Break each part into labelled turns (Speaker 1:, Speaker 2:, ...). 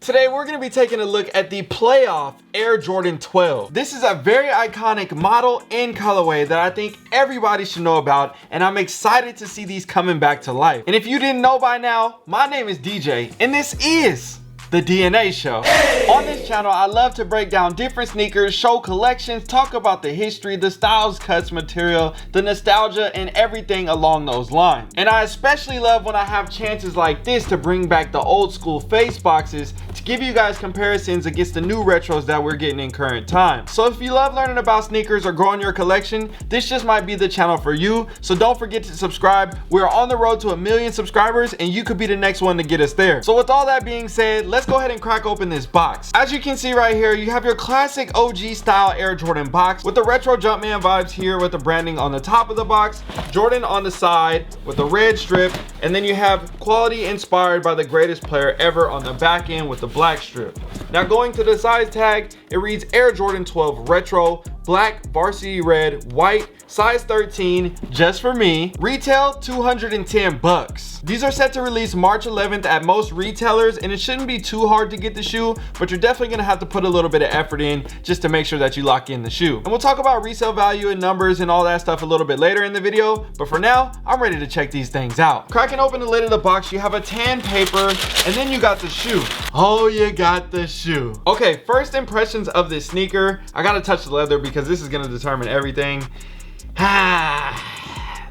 Speaker 1: Today we're going to be taking a look at the playoff Air Jordan 12. This is a very iconic model and colorway that I think everybody should know about, and I'm excited to see these coming back to life. And if you didn't know by now, my name is DJ and this is the DNA Show. Hey! On this channel, I love to break down different sneakers, show collections, talk about the history, the styles, cuts, material, the nostalgia, and everything along those lines. And I especially love when I have chances like this to bring back the old school face boxes to give you guys comparisons against the new retros that we're getting in current time. So if you love learning about sneakers or growing your collection, this just might be the channel for you. So don't forget to subscribe. We're on the road to 1 million subscribers and you could be the next one to get us there. So with all that being said, let's go ahead and crack open this box. As you can see right here, you have your classic OG style Air Jordan box with the retro Jumpman vibes here with the branding on the top of the box, Jordan on the side with the red strip, and then you have quality inspired by the greatest player ever on the back end with the black strip. Now going to the size tag, it reads Air Jordan 12 Retro, black, varsity red, white, size 13, just for me. Retail $210. These are set to release March 11th at most retailers, and it shouldn't be too hard to get the shoe, but you're definitely gonna have to put a little bit of effort in just to make sure that you lock in the shoe. And we'll talk about resale value and numbers and all that stuff a little bit later in the video, but for now, I'm ready to check these things out. Cracking open the lid of the box, you have a tan paper, and then you got the shoe. Oh, you got the shoe. Okay, first impressions of this sneaker. I gotta touch the leather because this is gonna determine everything.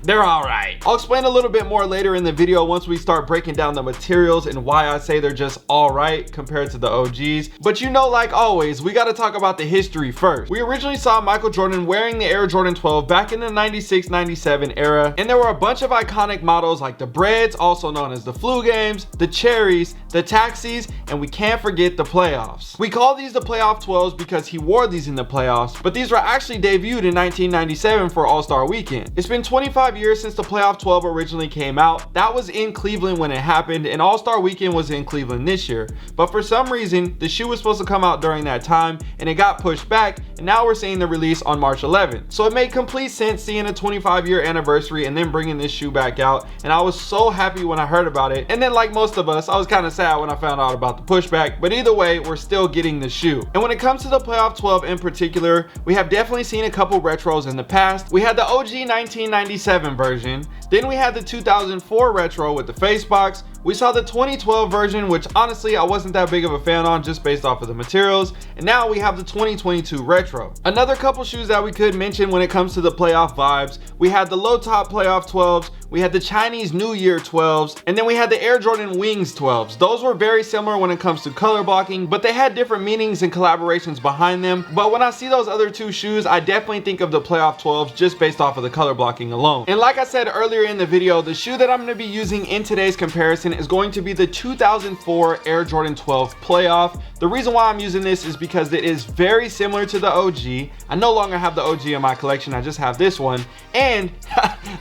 Speaker 1: They're all right. I'll explain a little bit more later in the video once we start breaking down the materials and why I say they're just all right compared to the OGs. But you know, like always, we got to talk about the history first. We originally saw Michael Jordan wearing the Air Jordan 12 back in the 96-97 era, and there were a bunch of iconic models like the Breads, also known as the Flu Games, the Cherries, the Taxis, and we can't forget the Playoffs. We call these the Playoff 12s because he wore these in the playoffs, but these were actually debuted in 1997 for All-Star Weekend. It's been 25 years since the Playoff 12 originally came out. That was in Cleveland when it happened, and All-Star Weekend was in Cleveland this year. But for some reason, the shoe was supposed to come out during that time, and it got pushed back, and now we're seeing the release on March 11th. So it made complete sense seeing a 25-year anniversary and then bringing this shoe back out, and I was so happy when I heard about it. And then like most of us, I was kind of sad when I found out about the pushback, but either way, we're still getting the shoe. And when it comes to the Playoff 12 in particular, we have definitely seen a couple retros in the past. We had the OG 1997 version, then we had the 2004 retro with the face box. We saw the 2012 version, which honestly I wasn't that big of a fan on just based off of the materials, and now we have the 2022 retro. Another couple shoes that we could mention when it comes to the playoff vibes, we had the low top playoff 12s, we had the Chinese New Year 12s, and then we had the Air Jordan Wings 12s. Those were very similar when it comes to color blocking, but they had different meanings and collaborations behind them. But when I see those other two shoes, I definitely think of the playoff 12s just based off of the color blocking alone. And like I said earlier in the video, the shoe that I'm going to be using in today's comparison is going to be the 2004 Air Jordan 12 Playoff. The reason why I'm using this is because it is very similar to the OG. I no longer have the OG in my collection, I just have this one, and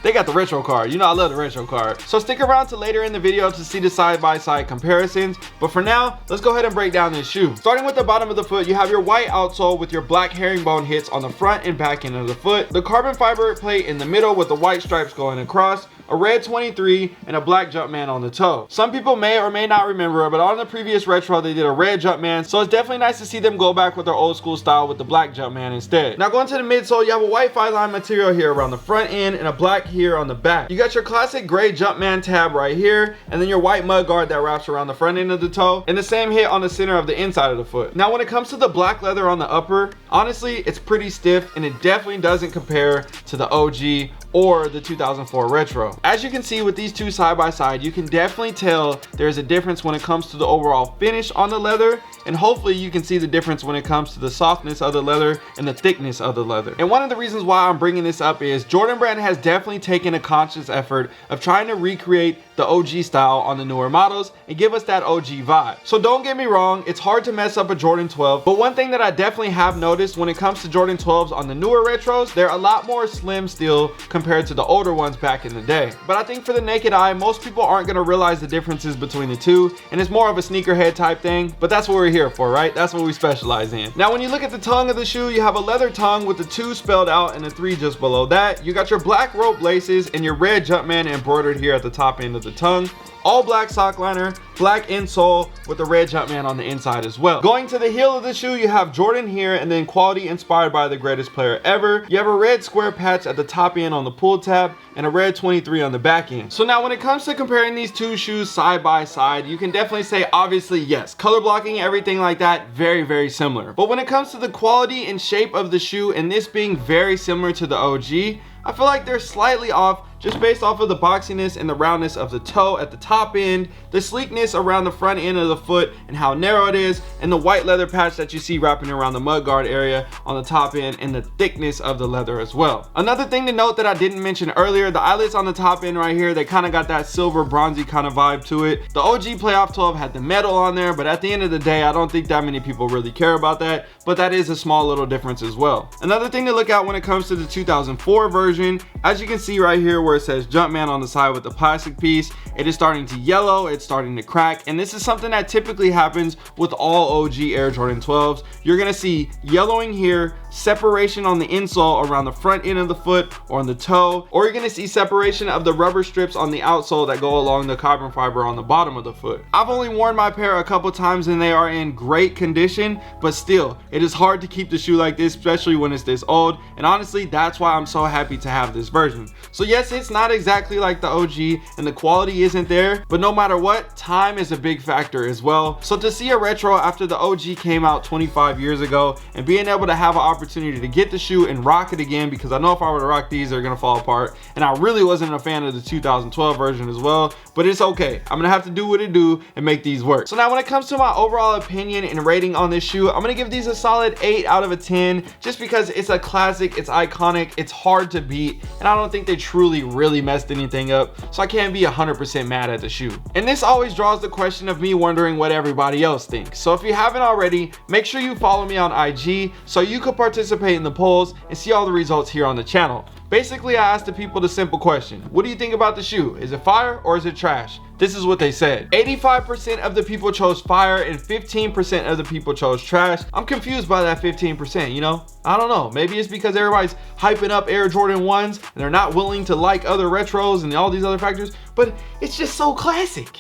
Speaker 1: they got the retro card. You know I love the retro card. So stick around to later in the video to see the side-by-side comparisons, but for now, let's go ahead and break down this shoe. Starting with the bottom of the foot, you have your white outsole with your black herringbone hits on the front and back end of the foot, the carbon fiber plate in the middle with the white stripes going across, a red 23, and a black Jumpman on the toe. Some people may or may not remember, but on the previous retro they did a red Jumpman, so it's definitely nice to see them go back with their old school style with the black Jumpman instead. Now going to the midsole, you have a white 5-line material here around the front end and a black here on the back. You got your classic gray Jumpman tab right here, and then your white mud guard that wraps around the front end of the toe, and the same hit on the center of the inside of the foot. Now when it comes to the black leather on the upper, honestly it's pretty stiff, and it definitely doesn't compare to the OG or the 2004 retro. As you can see with these two side by side, you can definitely tell there's a difference when it comes to the overall finish on the leather, and hopefully you can see the difference when it comes to the softness of the leather and the thickness of the leather. And one of the reasons why I'm bringing this up is Jordan Brand has definitely taken a conscious effort of trying to recreate the OG style on the newer models and give us that OG vibe. So don't get me wrong, it's hard to mess up a Jordan 12, but one thing that I definitely have noticed when it comes to Jordan 12s on the newer retros, they're a lot more slim still compared to the older ones back in the day. But I think for the naked eye, most people aren't going to realize the differences between the two, and it's more of a sneakerhead type thing, but that's what we're here for, right? That's what we specialize in. Now when you look at the tongue of the shoe, you have a leather tongue with the 2 spelled out and the 3 just below that. You got your black rope laces and your red Jumpman embroidered here at the top end of the tongue. All black sock liner, black insole with the red Jumpman on the inside as well. Going to the heel of the shoe, you have Jordan here, and then quality inspired by the greatest player ever. You have a red square patch at the top end on the pull tab and a red 23 on the back end. So now when it comes to comparing these two shoes side by side, you can definitely say, obviously, yes, color blocking, everything like that, very, very similar. But when it comes to the quality and shape of the shoe, and this being very similar to the OG, I feel like they're slightly off just based off of the boxiness and the roundness of the toe at the top end, the sleekness around the front end of the foot and how narrow it is, and the white leather patch that you see wrapping around the mudguard area on the top end, and the thickness of the leather as well. Another thing to note that I didn't mention earlier, the eyelets on the top end right here, they kind of got that silver bronzy kind of vibe to it. The OG Playoff 12 had the metal on there, but at the end of the day, I don't think that many people really care about that, but that is a small little difference as well. Another thing to look at when it comes to the 2004 version, as you can see right here where it says Jumpman on the side with the plastic piece, it is starting to yellow, it's starting to crack, and this is something that typically happens with all OG Air Jordan 12s. You're gonna see yellowing here, separation on the insole around the front end of the foot or on the toe, or you're gonna see separation of the rubber strips on the outsole that go along the carbon fiber on the bottom of the foot. I've only worn my pair a couple times and they are in great condition, but still, it is hard to keep the shoe like this, especially when it's this old, and honestly, that's why I'm so happy to have this version. So yes, it's not exactly like the OG and the quality isn't there, but no matter what, time is a big factor as well. So to see a retro after the OG came out 25 years ago and being able to have an opportunity to get the shoe and rock it again, because I know if I were to rock these, they're gonna fall apart, and I really wasn't a fan of the 2012 version as well, but it's okay. I'm gonna have to do what it do and make these work. So now when it comes to my overall opinion and rating on this shoe, I'm gonna give these a solid 8 out of 10 just because it's a classic, it's iconic, it's hard to beat, and I don't think they truly really messed anything up, so I can't be 100% mad at the shoe. And this always draws the question of me wondering what everybody else thinks. So if you haven't already, make sure you follow me on IG so you could participate in the polls and see all the results here on the channel. Basically, I asked the people the simple question: what do you think about the shoe? Is it fire or is it trash? This is what they said. 85% of the people chose fire and 15% of the people chose trash. I'm confused by that 15%, you know? I don't know. Maybe it's because everybody's hyping up Air Jordan 1s and they're not willing to like other retros and all these other factors, but it's just so classic.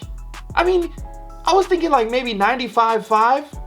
Speaker 1: I mean, I was thinking like maybe 95.5.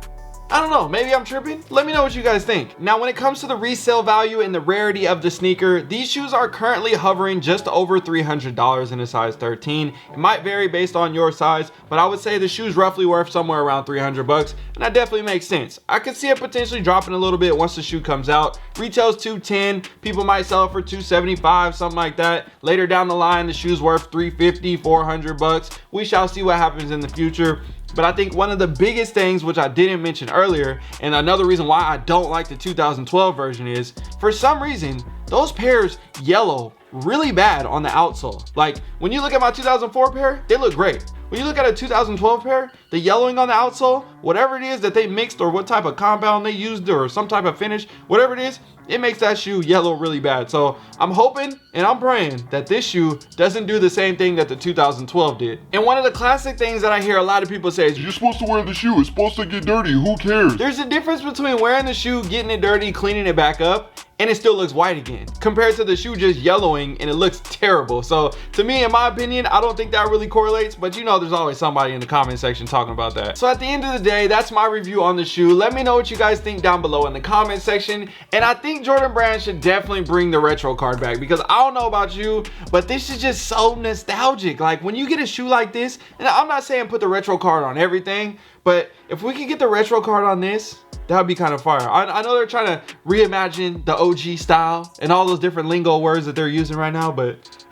Speaker 1: I don't know, maybe I'm tripping. Let me know what you guys think. Now, when it comes to the resale value and the rarity of the sneaker, these shoes are currently hovering just over $300 in a size 13. It might vary based on your size, but I would say the shoe's roughly worth somewhere around 300 bucks, and that definitely makes sense. I could see it potentially dropping a little bit once the shoe comes out. Retail's $210, people might sell it for $275, something like that. Later down the line, the shoe's worth $350, 400 bucks. We shall see what happens in the future. But I think one of the biggest things, which I didn't mention earlier, and another reason why I don't like the 2012 version is, for some reason, those pairs yellow really bad on the outsole. Like, when you look at my 2004 pair, they look great. When you look at a 2012 pair, the yellowing on the outsole, whatever it is that they mixed or what type of compound they used or some type of finish, whatever it is, it makes that shoe yellow really bad. So I'm hoping and I'm praying that this shoe doesn't do the same thing that the 2012 did. And one of the classic things that I hear a lot of people say is, you're supposed to wear the shoe, it's supposed to get dirty, who cares? There's a difference between wearing the shoe, getting it dirty, cleaning it back up, and it still looks white again, compared to the shoe just yellowing and it looks terrible. So to me, in my opinion, I don't think that really correlates, but you know, there's always somebody in the comment section talking about that. So at the end of the day, that's my review on the shoe. Let me know what you guys think down below in the comment section. And I think Jordan Brand should definitely bring the retro card back, because I don't know about you, but this is just so nostalgic. Like, when you get a shoe like this, and I'm not saying put the retro card on everything, but if we could get the retro card on this, that would be kind of fire. I know they're trying to reimagine the OG style and all those different lingo words that they're using right now, but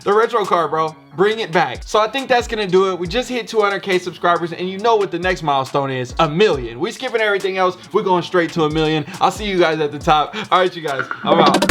Speaker 1: the retro card, bro, bring it back. So I think that's gonna do it. We just hit 200K subscribers, and you know what the next milestone is: 1 million. We skipping everything else. We're going straight to 1 million. I'll see you guys at the top. All right, you guys, I'm out.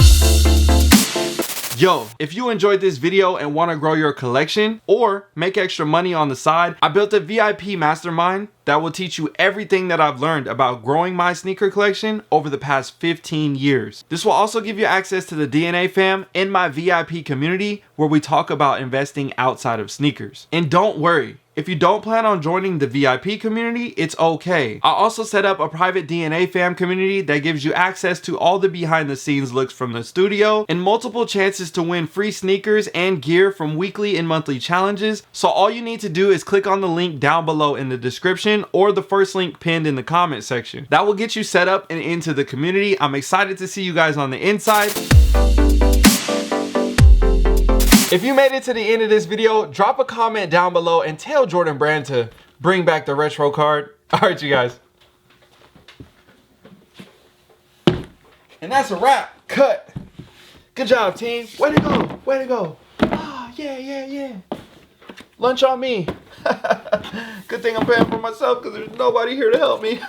Speaker 1: Yo, if you enjoyed this video and want to grow your collection or make extra money on the side, I built a VIP mastermind that will teach you everything that I've learned about growing my sneaker collection over the past 15 years. This will also give you access to the DNA fam in my VIP community, where we talk about investing outside of sneakers. And don't worry, If you don't plan on joining the VIP community, it's okay. I also set up a private DNA fam community that gives you access to all the behind the scenes looks from the studio and multiple chances to win free sneakers and gear from weekly and monthly challenges. So all you need to do is click on the link down below in the description or the first link pinned in the comment section. That will get you set up and into the community. I'm excited to see you guys on the inside. If you made it to the end of this video, drop a comment down below and tell Jordan Brand to bring back the retro card. All right, you guys. And that's a wrap. Cut. Good job, team. Way to go. Way to go. Ah, yeah. Lunch on me. Good thing I'm paying for myself because there's nobody here to help me.